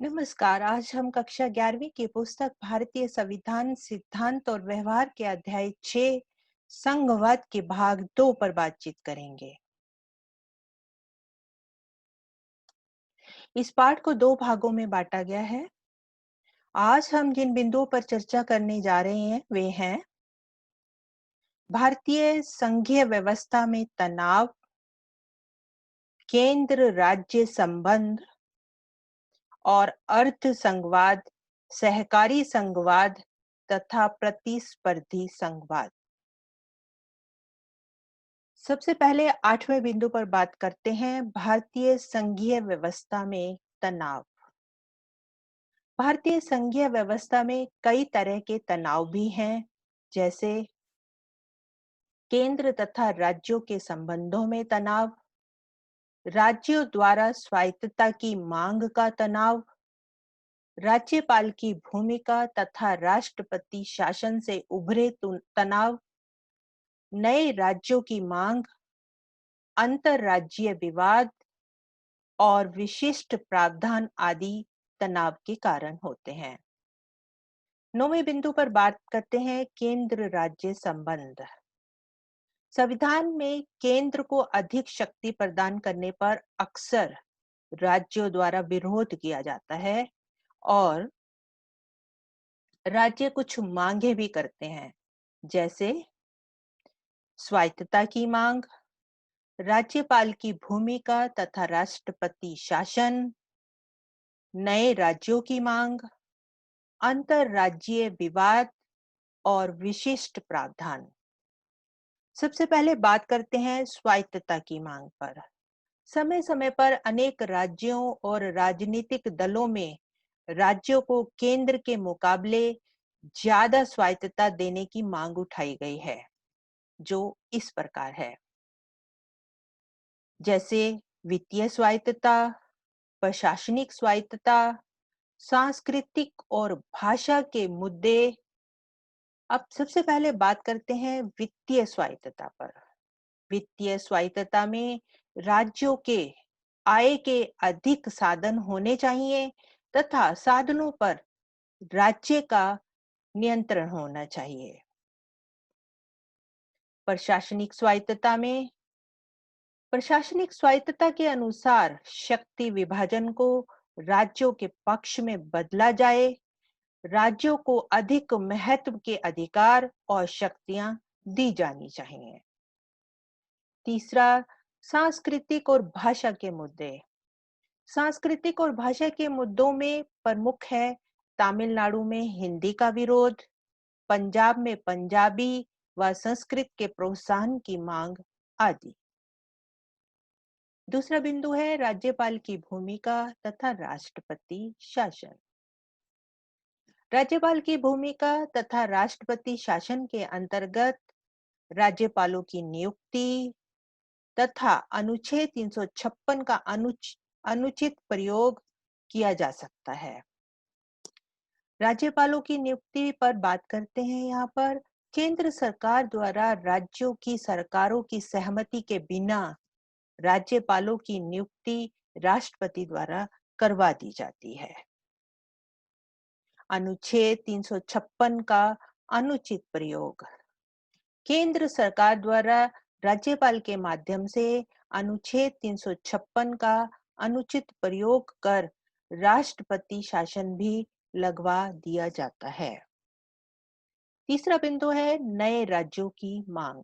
नमस्कार। आज हम कक्षा 11वीं की पुस्तक भारतीय संविधान सिद्धांत और व्यवहार के अध्याय 6 संघवाद के भाग 2 पर बातचीत करेंगे। इस पाठ को दो भागों में बांटा गया है। आज हम जिन बिंदुओं पर चर्चा करने जा रहे हैं वे हैं भारतीय संघीय व्यवस्था में तनाव, केंद्र राज्य संबंध और अर्ध संघवाद, सहकारी संघवाद तथा प्रतिस्पर्धी संघवाद। सबसे पहले 8वें बिंदु पर बात करते हैं भारतीय संघीय व्यवस्था में तनाव। भारतीय संघीय व्यवस्था में कई तरह के तनाव भी हैं, जैसे केंद्र तथा राज्यों के संबंधों में तनाव, राज्यों द्वारा स्वायत्तता की मांग का तनाव, राज्यपाल की भूमिका तथा राष्ट्रपति शासन से उभरे तनाव, नए राज्यों की मांग, अंतरराज्यीय विवाद और विशिष्ट प्रावधान आदि तनाव के कारण होते हैं। 9वें बिंदु पर बात करते हैं केंद्र राज्य संबंध। संविधान में केंद्र को अधिक शक्ति प्रदान करने पर अक्सर राज्यों द्वारा विरोध किया जाता है और राज्य कुछ मांगे भी करते हैं, जैसे स्वायत्तता की मांग, राज्यपाल की भूमिका तथा राष्ट्रपति शासन, नए राज्यों की मांग, अंतरराज्यीय विवाद और विशिष्ट प्रावधान। सबसे पहले बात करते हैं स्वायत्तता की मांग पर। समय समय पर अनेक राज्यों और राजनीतिक दलों में राज्यों को केंद्र के मुकाबले ज्यादा स्वायत्तता देने की मांग उठाई गई है, जो इस प्रकार है, जैसे वित्तीय स्वायत्तता, प्रशासनिक स्वायत्तता, सांस्कृतिक और भाषा के मुद्दे। अब सबसे पहले बात करते हैं वित्तीय स्वायत्तता पर। वित्तीय स्वायत्तता में राज्यों के आय के अधिक साधन होने चाहिए तथा साधनों पर राज्य का नियंत्रण होना चाहिए। प्रशासनिक स्वायत्तता में प्रशासनिक स्वायत्तता के अनुसार शक्ति विभाजन को राज्यों के पक्ष में बदला जाए। राज्यों को अधिक महत्व के अधिकार और शक्तियां दी जानी चाहिए। तीसरा, सांस्कृतिक और भाषा के मुद्दे। सांस्कृतिक और भाषा के मुद्दों में प्रमुख है तमिलनाडु में हिंदी का विरोध, पंजाब में पंजाबी व संस्कृत के प्रोत्साहन की मांग आदि। दूसरा बिंदु है राज्यपाल की भूमिका तथा राष्ट्रपति शासन। राज्यपाल की भूमिका तथा राष्ट्रपति शासन के अंतर्गत राज्यपालों की नियुक्ति तथा अनुच्छेद 356 का अनुचित प्रयोग किया जा सकता है। राज्यपालों की नियुक्ति पर बात करते हैं। यहाँ पर केंद्र सरकार द्वारा राज्यों की सरकारों की सहमति के बिना राज्यपालों की नियुक्ति राष्ट्रपति द्वारा करवा दी जाती है। अनुच्छेद 356 का अनुचित प्रयोग। केंद्र सरकार द्वारा राज्यपाल के माध्यम से अनुच्छेद 356 का अनुचित प्रयोग कर राष्ट्रपति शासन भी लगवा दिया जाता है। तीसरा बिंदु है नए राज्यों की मांग।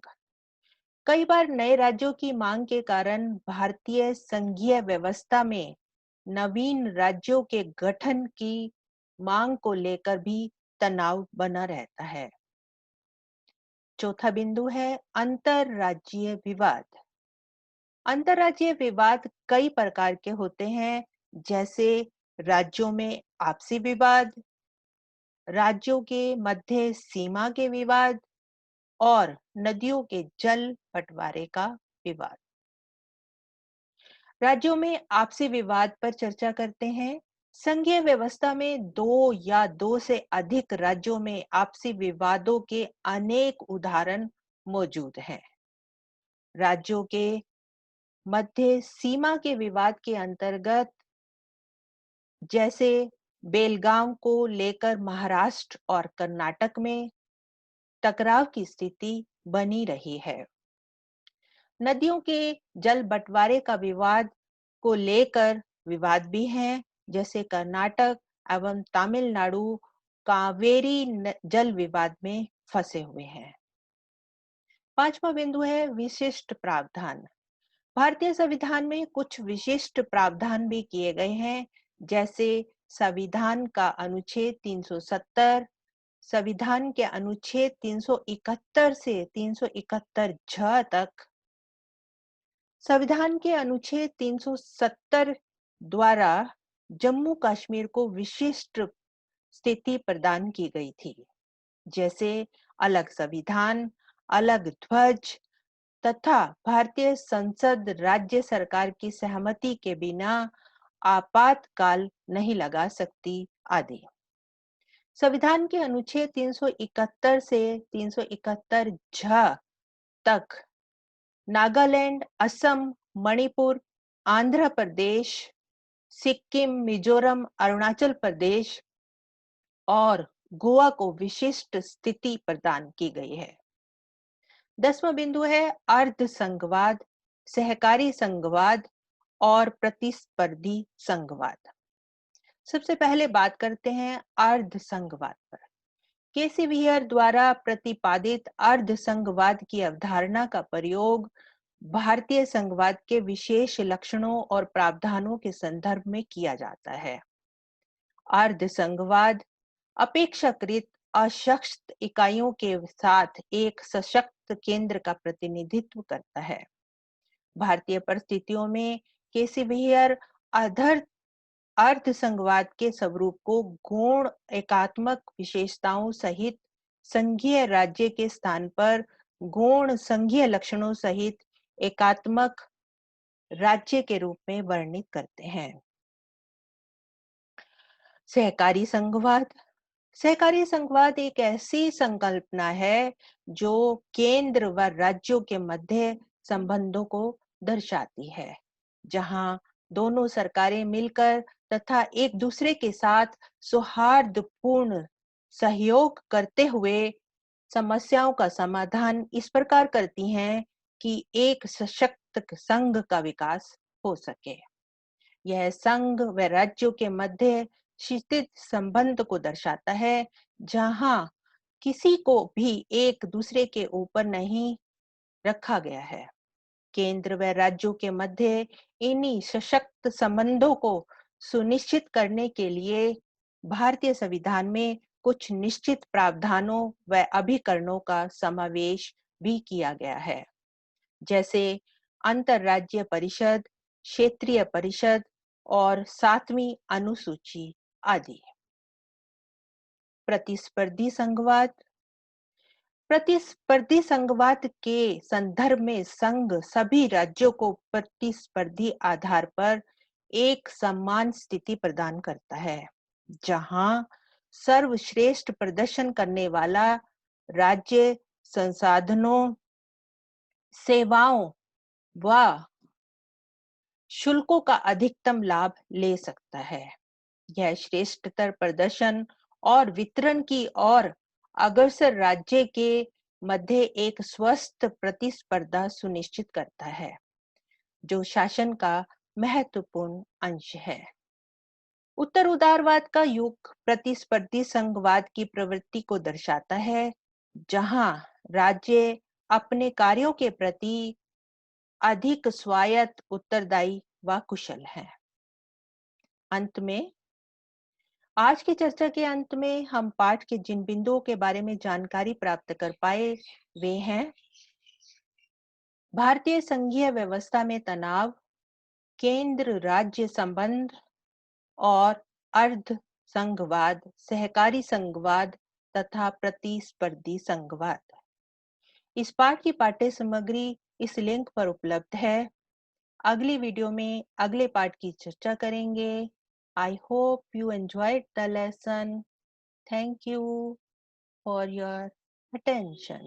कई बार नए राज्यों की मांग के कारण भारतीय संघीय व्यवस्था में नवीन राज्यों के गठन की मांग को लेकर भी तनाव बना रहता है। चौथा बिंदु है अंतरराज्यीय विवाद। अंतरराज्यीय विवाद कई प्रकार के होते हैं, जैसे राज्यों में आपसी विवाद, राज्यों के मध्य सीमा के विवाद और नदियों के जल बंटवारे का विवाद। राज्यों में आपसी विवाद पर चर्चा करते हैं। संघीय व्यवस्था में दो या दो से अधिक राज्यों में आपसी विवादों के अनेक उदाहरण मौजूद हैं। राज्यों के मध्य सीमा के विवाद के अंतर्गत जैसे बेलगाम को लेकर महाराष्ट्र और कर्नाटक में टकराव की स्थिति बनी रही है। नदियों के जल बंटवारे का विवाद को लेकर विवाद भी हैं, जैसे कर्नाटक एवं तमिलनाडु कावेरी जल विवाद में फंसे हुए हैं। पांचवा बिंदु है विशिष्ट प्रावधान। भारतीय संविधान में कुछ विशिष्ट प्रावधान भी किए गए हैं, जैसे संविधान का अनुच्छेद 370, संविधान के अनुच्छेद 371 से 371 झ तक, संविधान के अनुच्छेद 370 द्वारा जम्मू कश्मीर को विशिष्ट स्थिति प्रदान की गई थी, जैसे अलग संविधान, अलग ध्वज तथा भारतीय संसद राज्य सरकार की सहमति के बिना आपातकाल नहीं लगा सकती आदि। संविधान के अनुच्छेद 371 से 371 झ तक नागालैंड, असम, मणिपुर, आंध्र प्रदेश, सिक्किम, मिजोरम, अरुणाचल प्रदेश और गोवा को विशिष्ट स्थिति प्रदान की गई है। 10वां बिंदु है अर्ध संघवाद, सहकारी संघवाद और प्रतिस्पर्धी संघवाद। सबसे पहले बात करते हैं अर्ध संघवाद पर। केसी व्हीयर द्वारा प्रतिपादित अर्ध संघवाद की अवधारणा का प्रयोग भारतीय संघवाद के विशेष लक्षणों और प्रावधानों के संदर्भ में किया जाता है। अर्ध संघवाद अपेक्षाकृत अशक्त इकाइयों के साथ एक सशक्त केंद्र का प्रतिनिधित्व करता है। भारतीय परिस्थितियों में केसी व्हीयर अर्ध संघवाद के स्वरूप को गौण एकात्मक विशेषताओं सहित संघीय राज्य के स्थान पर गौण संघीय लक्षणों सहित एकात्मक राज्य के रूप में वर्णित करते हैं। सहकारी संघवाद। सहकारी संघवाद एक ऐसी संकल्पना है जो केंद्र व राज्यों के मध्य संबंधों को दर्शाती है, जहां दोनों सरकारें मिलकर तथा एक दूसरे के साथ सौहार्दपूर्ण सहयोग करते हुए समस्याओं का समाधान इस प्रकार करती हैं कि एक सशक्त संघ का विकास हो सके। यह संघ व राज्यों के मध्य क्षितिज संबंध को दर्शाता है, जहां किसी को भी एक दूसरे के ऊपर नहीं रखा गया है। केंद्र व राज्यों के मध्य इन्हीं सशक्त संबंधों को सुनिश्चित करने के लिए भारतीय संविधान में कुछ निश्चित प्रावधानों व अभिकरणों का समावेश भी किया गया है, जैसे अंतरराज्यीय परिषद, क्षेत्रीय परिषद और 7वीं अनुसूची आदि। प्रतिस्पर्धी संघवाद। प्रतिस्पर्धी संघवाद के संदर्भ में संघ सभी राज्यों को प्रतिस्पर्धी आधार पर एक समान स्थिति प्रदान करता है, जहां सर्वश्रेष्ठ प्रदर्शन करने वाला राज्य संसाधनों, सेवाओं व शुल्कों का अधिकतम लाभ ले सकता है। यह श्रेष्ठतर प्रदर्शन और वितरण की ओर अग्रसर राज्य के मध्य एक स्वस्थ प्रतिस्पर्धा सुनिश्चित करता है, जो शासन का महत्वपूर्ण अंश है। उत्तर उदारवाद का युग प्रतिस्पर्धी संघवाद की प्रवृत्ति को दर्शाता है, जहां राज्य अपने कार्यों के प्रति अधिक स्वायत्त, उत्तरदायी व कुशल है। अंत में, आज की चर्चा के अंत में हम पाठ के जिन बिंदुओं के बारे में जानकारी प्राप्त कर पाए वे हैं: भारतीय संघीय व्यवस्था में तनाव, केंद्र राज्य संबंध और अर्ध संघवाद, सहकारी संघवाद तथा प्रतिस्पर्धी संघवाद। इस पाठ की पाठ्य सामग्री इस लिंक पर उपलब्ध है। अगली वीडियो में अगले पाठ की चर्चा करेंगे। I hope you enjoyed the lesson. Thank you for your attention.